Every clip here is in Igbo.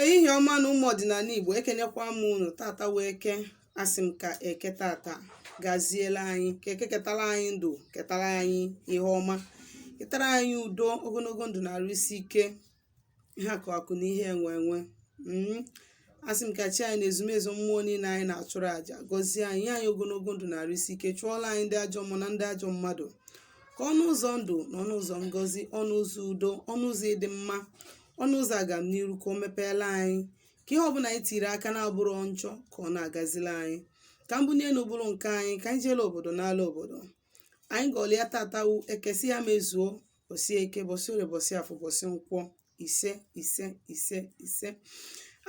Ehihie ọma na ụmụ ọdịnala Igbo, ekenyekwa m unu tata wee ke asị m ka eke tata gaziela anyị, ka eke ketara anyị ndụ, ketara anyị ihe ọma, ketara anyị udo, ogologo ndụ na arụ isi ike, ihe akụ akụ na ihe enwe enwe. Asị m ka chi anyị na ezumezu mmụọ niile anyị na-achụrụ àjà gọzie anyị, anyị ogologo ndụ na arụ isi ike, chụọla anyị ndị ajọ mmụọ na ndị ajọ mmadụ, ka ọnụ ụzọ ndụ na ọnụ ụzọ ngọzi, ọnụ ụzọ udo, ọnụ ụzọ ịdị mma, ọnụ ụzọ agamniru ka o mepeela anyị, ka ihe ọbụla anyị tiri aka na-abụrụ njọ ka ọ na-agazila anyị, ka mbunye n'ụbụrụ nke anyị, ka anyị jele obodo n'ala obodo. Anyị gọlịa tatawu ekesi ya mezuo, bọsị eke, bọsị orie, bọsị afọ, bọsị nkwọ, ise ise ise ise.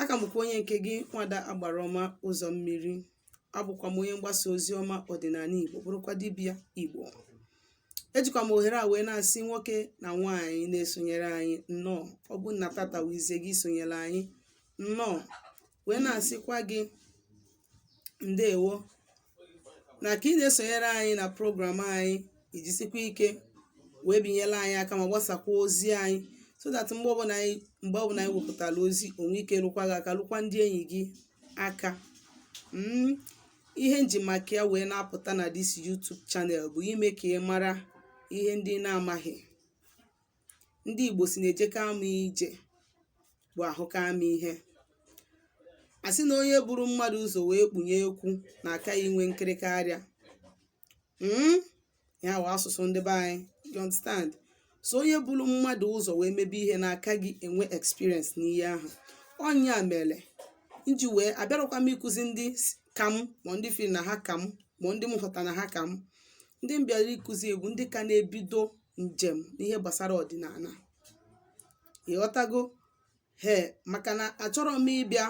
Aka m bụkwa onye nke gị, nwada Agbarọma Ụzọ Mmiri. Abụkwa m onye mgbasa ozi ọma ọdịnala Igbo, bụrụkwa dibịa Igbo. Ejikwa m ohere a wee na-asị nwoke na nwaanyị na-esonyere anyị nnọọ, ọ bụ na tata wizie gị sonyere anyị nnọọ, wee na-asịkwa gị ndewo na ka ị na-esonyere anyị na program anyị, ijisikwa ike wee binyela anyị aka ma gbasakwa ozi anyị, so that mgbe ọbụla anyị wepụtara ozi onwe ike rụkwa gị aka, rụkwa ndị enyi gị aka. Ihe nji maka ya wee na-apụta na this YouTube channel bụ ime ka ị mara ihe ndị na-amaghị. Ndị Igbo si na-ejeka ama ije bụ ahụka ama ihe. Asị na onye buru mmadụ ụzọ wee kpunye ekwu na aka ya inwe nkịrịka arịa. Ya bụ asụsụ ndị be anyị, you understand? So onye buru mmadụ ụzọ wee mebe ihe n'aka gị enwe experience n'ihe ahụ. Ọnya mere nji wee abịarụkwa m ịkụzi ndị ka m, ma ndị firi na ha ka m, ma ndị m hụta na ha ka m. Ndị m bịara ịkụzi egwu ndị ka na-ebido njem n'ihe gbasara ọdịnala. Ịghọtago? Maka na achọrọ m ịbịa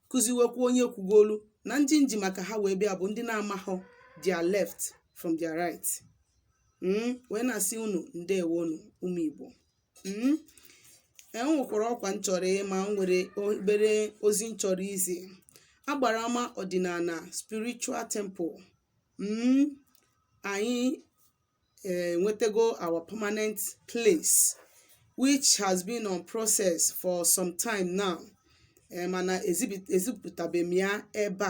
kụziwekwu onye kwugolu na ndị nji maka ha wee bịa bụ ndị na-amaghọ their left from their right. Wee na-asị unu ndewo unu ụmụ Igbo. Enwekwara ọkwa nchọrọ ịma, nwere obere ozi nchọrọ izi. Agbarọma ọdịnala spiritual temple. Anyị nwetego our permanent place, which has been on process for some time now. Mana ezipụtabeghị m ya ebe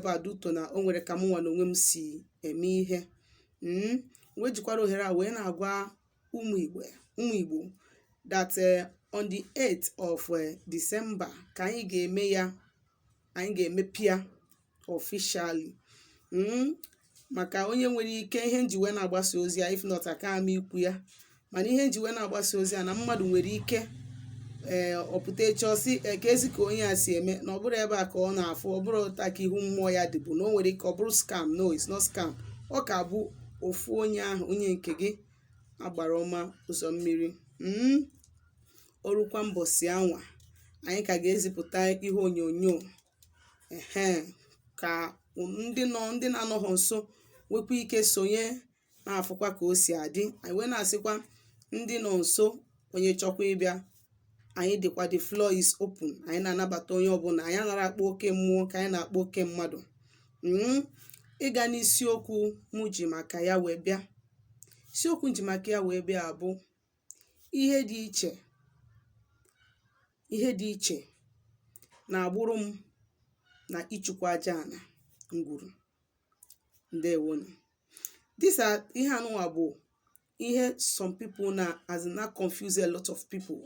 a, duto na o nwere ka m nwa na onwe m si eme ihe. Wee jikwara ohere a wee na-agwa ụmụ Igbo that on the 8th of December ka anyị ga-eme ya, anyị ga-emepe ya officially. Maka onye nwere ike, ihe nji wee na-agbasa ozi ya, if not aka ama ikwu ya, mana ihe nji wee na-agbasa ozi ya na mmadụ nwere ike ọpụta echi ọsị ka ezi ka onye a si eme, na ọ bụrụ ebe a ka ọ na-afụ, ọ bụrụ ụta ka ihu mmụọ ya dịbụ, na o nwere ike ọ bụrụ scam. No, it's not scam. Ọ ka bụ ofu onye ahụ, onye nke gị Agbarọma Ụzọ Mmiri. Orukwa mbọsị anwa anyị ka ga-ezipụta ihe onyonyo ka ndị na-anọghọ nso nwekwa ike sonye na-afụkwa ka o si adị. Anyị wee na-asịkwa ndị nọ nso, onye chọkwa ịbịa, anyị dịkwa, the floor is open. Anyị na-anabata onye ọbụla. Anyị anaghị akpọ oke mmụọ ka anyị na-akpọ oke mmadụ. Ịga n'isiokwu mụ ji maka ya wee bịa. Isiokwu nji maka ya wee bịa bụ ihe dị iche na agbụrụ m na ịchụkwa aja ana ngwuru. Ndewonu. Ihe anụnwa bụ ihe some people na confuse a lot of people.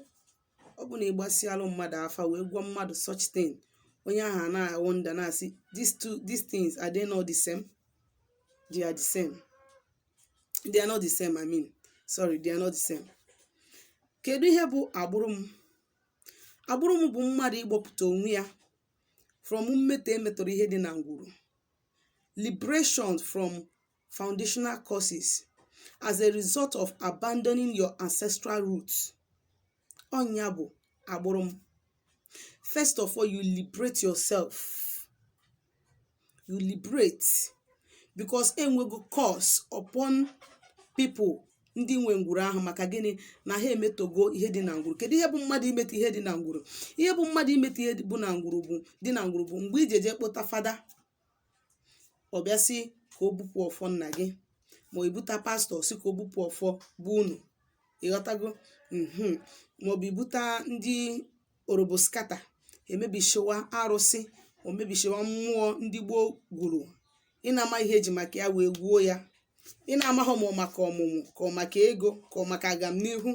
Ọ bụ na ịgbasialụ mmadụ afa wee gwa mmadụ such thing, onye ahụ na-awọnda na-asị these things, are they not the same? They are the same. They are not the same, I mean. Sorry, they are not the same. Kedu ihe bụ agbụrụ m? Agbụrụ m bụ mmadụ ịgbọpụta onwe ya from mmetọ emetọrọ ihe dị na ngwuru. Liberation from foundational causes as a result of abandoning your ancestral roots. Ọnya bụ agbụrụ m. First of all, you liberate yourself. You liberate, because enwego cause upon people ndị nwe ngwuru ahụ. Maka gịnị? Na ha emetogo ihe dị na ngwuru. Kedu ihe bụ mmadụ imetụ ihe dị na ngwuru? Ihe bụ mmadụ imetụ ihe dị na ngwuru bụ mgbe iji eje kpụta fada, ọ bịa sị ka o bupụ ọfọ nna gị, ma o buta pastọ sị ka o bupụ ọfọ bụ unu. Ịghọtago? Maọbụ ibuta ndị oroboskata, emebishiwa arụsị, omebishiwa mmụọ ndị gboo gwuru. Ị na-ama ihe eji maka ya wee gwuo ya. Ị na-amaghọ ma ọ maka ọmụmụ ka ọ maka ego ka ọ maka agamnihu,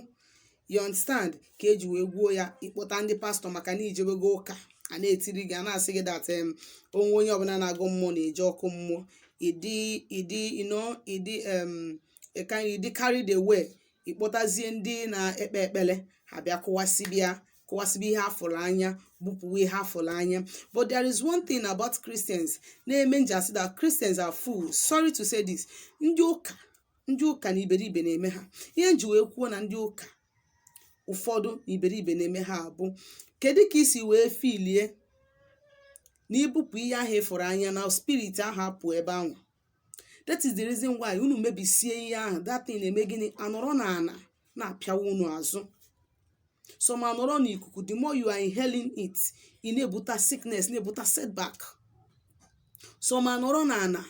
you understand, ka eji wee gwuo ya. Ịkpọta ndị pastọ maka na ijebego ụka, a na-etiri gị, a na-asị gị that onwe onye ọbụla na-agụ mmụọ na-eje ọkụ mmụọ. Ịdị carried away. Ịkpọtazie ndị na-ekpe ekpele, ha bịa kụwasịbịa ihe afụrụ anya, bupụwa ihe afụrụ anya. But there is one thing about Christians na-eme njasị that Christians are fools. Sorry to say this. Ndị ụka na iberibe na-eme ha. Ihe nji wee kwuo na ndị ụka ụfọdụ na iberibe na-eme ha bụ, kedu ka isi wee filie na ibupụ ihe ahụ ịfụrụ anya na spirit ahụ apụ ebe ahụ? That is the reason why unu mebisie ihe ahụ. That thing na-eme gịnị? Anọrọ na ana na-apịawa unu azụ. So ma nọrọ n'ikuku, the more you are inhaling it, ị na-ebuta sickness, na-ebuta setback. So ma nọrọ na ana,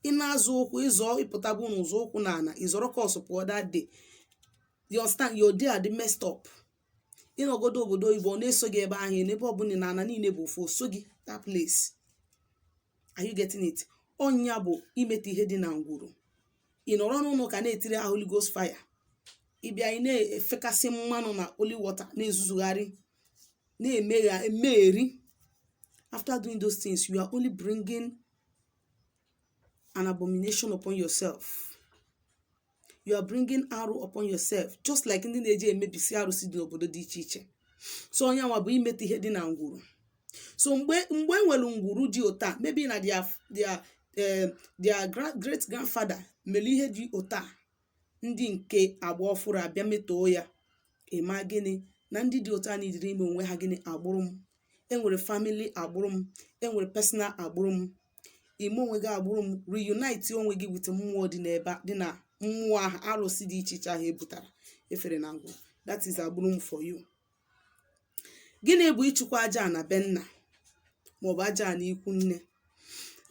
ị na-azụ ụkwụ, ịzọ ịpụtabu n'ụzọ ụkwụ na ana, ịzọrọ kọsụ pụọ that day. You understand? Your day are messed up. Ịnọgodo obodo oyibo ọ na-eso gị ebe ahụ, n'ebe ọbụla na ana niile bụ ofu, so gị that place. Are you getting it? Ọnya bụ imeta ihe dị na ngwuru. Ị nọrọ n'ụlọ ka na-etiri ha Holy Ghost fire. Ịbịa ị na-efekasị mmanụ na holy water, na-ezuzugharị, na-emegheri. After doing those things, you are only bringing an abomination upon yourself. You are bringing arrow upon yourself, just like ndị na-eji emebisi arụsị dị n'obodo dị iche iche. So onye nwa bụ imeta ihe dị na ngwuru. So mgbe enwere ngwuru dị ụta, maybe na their great grandfather mere ihe dị ụta, ndị nke agba ọfụrụ abịa metoo ya, ịma gịnị na ndị dị ụta na-ejiri ime onwe ha gịnị? Agbụrụ m. Enwere family agbụrụ m, enwere personal agbụrụ m. Ime onwe gị agbụrụ m, reunite onwe gị with mmụọ dị n'ebe dị na mmụọ ahụ arụsị dị iche iche ahụ ebutara efere na ngwuru. That is agbụrụ m for you. Gịnị bụ ịchụkwa aja na be nna maọbụ aja na ikwu nne?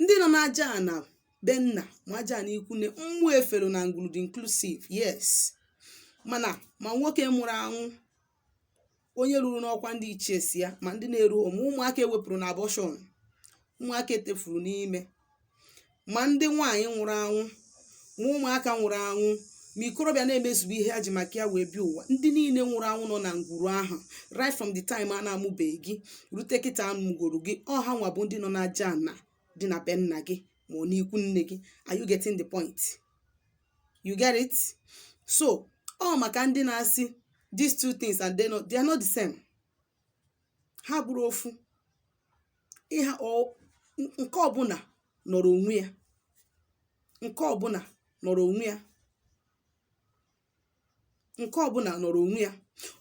Ndị nọ na aja na be nna ma aja na ikwu nne, mmụọ efere na ngwuru dị inclusive, yes. Ma nwoke mụrụ anwụ, onye ruru n'ọkwa ndị ichie si ya, ma ndị na-eru ụmụaka ewepụrụ na abortion, ụmụaka etefuru n'ime, ma ndị nwaanyị nwụrụ anwụ, ma ụmụaka nwụrụ anwụ, ma ikorobịa na-emezube ihe aji maka ya wee bịa ụwa. Ndị niile nwụrụ anwụ nọ na ngwuru ahụ, right from the time a na-amụbeghị gị rute kịta amụgoro gị, ọha nwa bụ ndị nọ na aja na dị na be nna gị ma ọ n'ikwu nne gị. Are you getting the point? You get it? So maka ndị na-asị these two things and they are not the same. Ha bụrụ ofu. Nke ọbụla nọrọ onwe ya. Nke ọbụla nọrọ onwe ya. Nke ọbụla nọrọ onwe ya.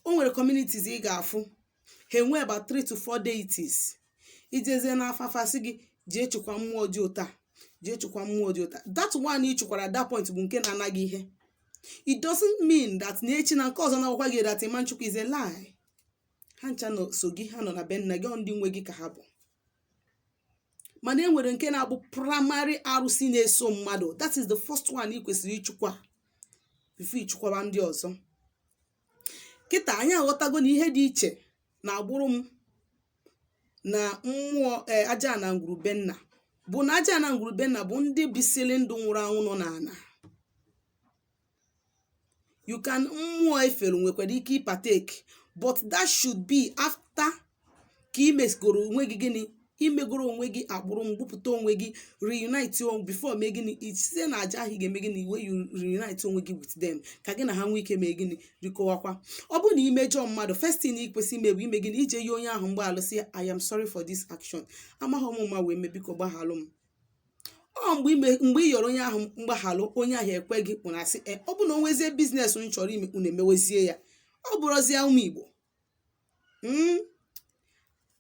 O nwere communities ị ga-afụ, ha enwe about 3 to 4 deities. Ijezie n'afafa sị gị jee chụkwa mmụọ dị ụta, jee chụkwa mmụọ dị ụta. That one ị chụkwara at that point bụ nke na-anaghị ihe. It doesn't mean that n'echi na nke ọzọ na-akwakwa gị that Iman Chukwu is a lie. Ha ncha nọ so gị, ha nọ na be nna gị, ndị nwe gị ka ha bụ. Mana enwere nke na-abụ primary arụsị na-eso mmadụ. That is the first one ị kwesịrị ịchụkwa before ịchụkwaba ndị ọzọ. Kịta anyị aghọtago na ihe dị iche na agbụrụ m na mmụọ aja na ngwuru be nna bụ na aja na ngwuru be nna bụ ndị bisili ndụ nwụrụ anwụ nọ n'ana. You can mmụọ efere nwekwara ike ịpatake, but that should be after ka imegoro onwe gị gịnị? Imegoro onwe gị agbụrụ m, gbupụta onwe gị, reunite onwe before mee gịnị? Site na aja ahụ ga-eme gịnị? Where you reunite onwe gị with them, ka gị na ha nwee ike mee gịnị? Rikọwakwa. Ọ bụ na imejọ mmadụ, first thing ị kwesị ime bụ ime gịnị? Ije ya onye ahụ mgbaghalụ sị I am sorry for this action. Amaghị ọmụma wee mee, biko gbaghalụ m. Mgbe ị yọrọ onye ahụ mgbaghalụ, onye ahụ ekwe gị kpụ na sị ọ bụ na o nwezie biznes m chọrọ ime, unu emewezie ya. Ọ bụrụzie ụmụ Igbo.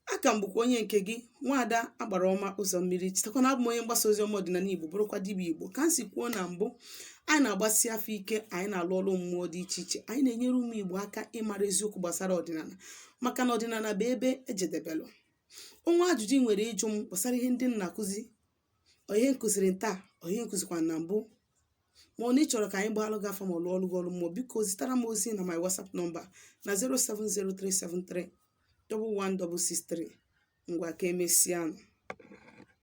Aka m bụkwa onye nke gị, Nwaada Agbarọma Ụzọ Mmiri. Chetakwa na abụ m onye mgbasa ozi ọma ọdịnala Igbo, bụrụkwa dibịa Igbo. Ka m si kwuo na mbụ, anyị na-agbasi afọ ike, anyị na-alụ ọrụ mmụọ dị iche iche, anyị na-enyere ụmụ Igbo aka ịmara eziokwu gbasara ọdịnala, maka na ọdịnala bụ ebe ejedebelụ. Onwe ajụjụ nwere ịjụ m gbasara ihe ndị nna akụzi, ihe nkụziri taa, ihe nkụzikwa na mbụ, ma ọ na ị chọrọ ka anyị gbaalụ gị afa ma lụọ ọlụ gị ọlụ mmụọ, biko zitara m ozi na my WhatsApp nọmba na 07037311663. ngwa ka emesịanụ.